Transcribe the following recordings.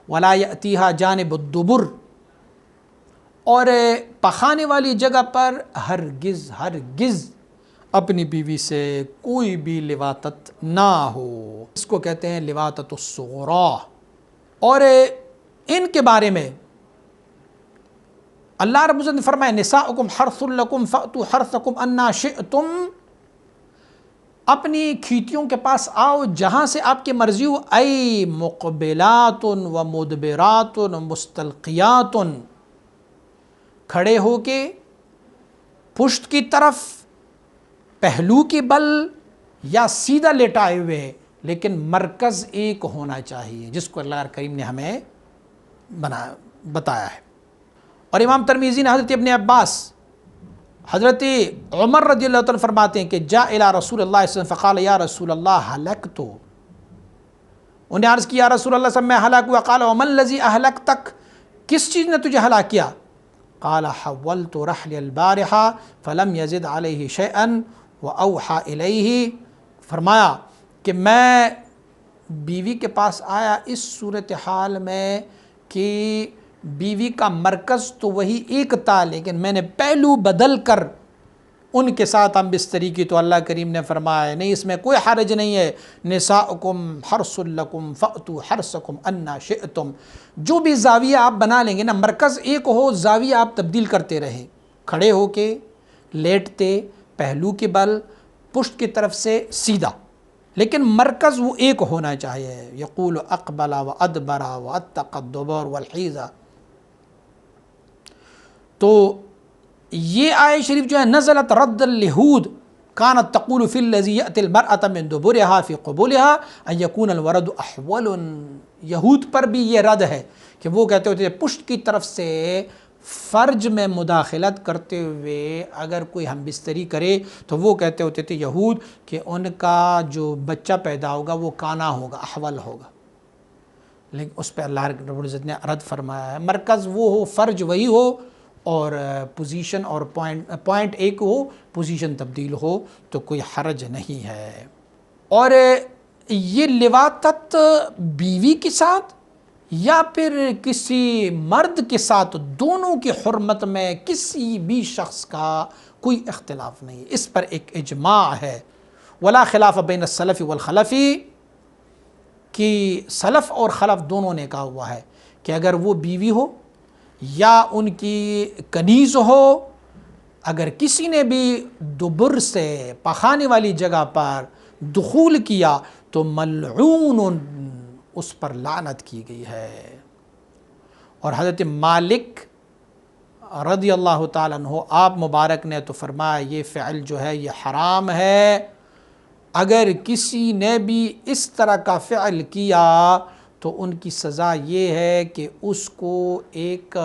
ولا یأتیہا جانب الدبر، اور پخانے والی جگہ پر ہرگز اپنی بیوی سے کوئی بھی لواطت نہ ہو، اس کو کہتے ہیں لواطت الصغریٰ۔ اور ان کے بارے میں اللہ رب العزت نے فرمایا نساؤکم حرث لکم فأتوا حرثکم انا شئتم، اپنی کھیتیوں کے پاس آؤ جہاں سے آپ کی مرضی ہو، ای مقبلات و مدبرات و مستلقیات، کھڑے ہو کے پشت کی طرف، پہلو کی بل، یا سیدھا لیٹائے ہوئے، لیکن مرکز ایک ہونا چاہیے، جس کو اللہ کریم نے ہمیں بتایا ہے۔ اور امام ترمذی نے حضرت ابن عباس، حضرت عمر رضی اللہ عنہ فرماتے ہیں کہ جاء الی رسول اللہ صلی اللہ علیہ وسلم فقال یا رسول اللہ ہلکت، انہیں عرض کیا رسول اللہ صلی اللہ علیہ وسلم میں ہلاک ہوا، قال وما الذی اہلکتک، کس چیز نے تجھے ہلاک کیا؟ قال حولت رحلی البارحہ فلم یزد علیہ شیئا واوحى الیہ، فرمایا کہ میں بیوی کے پاس آیا اس صورتحال میں کہ بیوی کا مرکز تو وہی ایک تھا، لیکن میں نے پہلو بدل کر ان کے ساتھ ہم بستری کی، تو اللہ کریم نے فرمایا نہیں اس میں کوئی حرج نہیں ہے، نساؤکم حرث لکم فأتوا حرثکم انا شئتم، جو بھی زاویہ آپ بنا لیں گے نا، مرکز ایک ہو، زاویہ آپ تبدیل کرتے رہے، کھڑے ہو کے، لیٹتے، پہلو کے بل، پشت کی طرف سے سیدھا، لیکن مرکز وہ ایک ہونا چاہیے۔ یقول اقبل و ادبر و اتق الدبر والحیزہ، تو یہ آیت شریف جو ہے نزلت رد اليہود كانت تقول في الذي يأتي المرأة من دبرها في قبولها ان يكون الورد احول، یہود پر بھی یہ رد ہے کہ وہ کہتے ہوتے پشت کی طرف سے فرج میں مداخلت کرتے ہوئے اگر کوئی ہم بستری کرے تو وہ کہتے ہوتے تھے یہود کہ ان کا جو بچہ پیدا ہوگا وہ کانا ہوگا، احول ہوگا، لیکن اس پہ اللہ رب العزت نے رد فرمایا ہے مرکز وہ ہو، فرج وہی ہو، اور پوزیشن اور پوائنٹ ایک ہو، پوزیشن تبدیل ہو تو کوئی حرج نہیں ہے۔ اور یہ لواطت بیوی کے ساتھ یا پھر کسی مرد کے ساتھ، دونوں کی حرمت میں کسی بھی شخص کا کوئی اختلاف نہیں، اس پر ایک اجماع ہے۔ ولا خلاف بین السلف والخلف، کہ سلف اور خلف دونوں نے کہا ہوا ہے کہ اگر وہ بیوی ہو یا ان کی کنیز ہو، اگر کسی نے بھی دبر سے پخانے والی جگہ پر دخول کیا تو ملعون، اس پر لعنت کی گئی ہے۔ اور حضرت مالک رضی اللہ تعالیٰ عنہ آپ مبارک نے تو فرمایا یہ فعل جو ہے یہ حرام ہے، اگر کسی نے بھی اس طرح کا فعل کیا تو ان کی سزا یہ ہے کہ اس کو ایک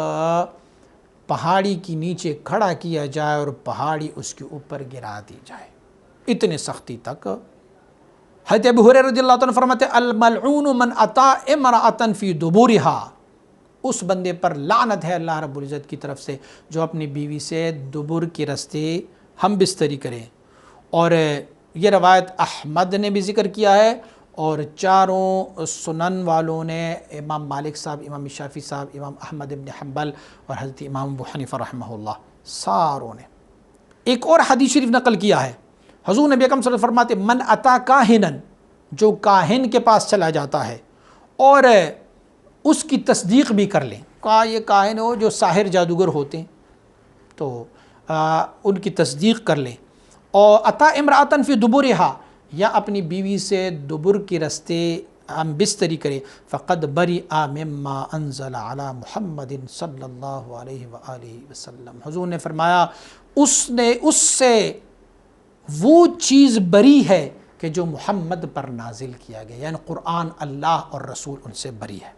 پہاڑی کی نیچے کھڑا کیا جائے اور پہاڑی اس کے اوپر گرا دی جائے، اتنے سختی تک۔ حضرت ابو ہریرہ رضی اللہ عنہ فرماتے الملعون من اتی امرأة فی دبورہا، اس بندے پر لعنت ہے اللہ رب العزت کی طرف سے جو اپنی بیوی سے دبر کے رستے ہم بستری کرے۔ اور یہ روایت احمد نے بھی ذکر کیا ہے، اور چاروں سنن والوں نے، امام مالک صاحب، امام شافعی صاحب، امام احمد بن حنبل اور حضرت امام ابو حنیفہ رحمہ اللہ، ساروں نے۔ ایک اور حدیث شریف نقل کیا ہے، حضور نبی اکرم صلی اللہ علیہ وسلم فرماتے من اتا کاہنن، جو کاہن کے پاس چلا جاتا ہے اور اس کی تصدیق بھی کر لیں، کہا یہ کاہن ہو جو ساحر جادوگر ہوتے ہیں تو ان کی تصدیق کر لیں، اور اتا امرأۃ فی دبرہا، یا اپنی بیوی سے دبر کے رستے ہم بستری کرے، فقد برئ مما انزل علی محمد صلی اللہ علیہ وآلہ وسلم، حضور نے فرمایا اس سے وہ چیز بری ہے کہ جو محمد پر نازل کیا گیا، یعنی قرآن، اللہ اور رسول ان سے بری ہے۔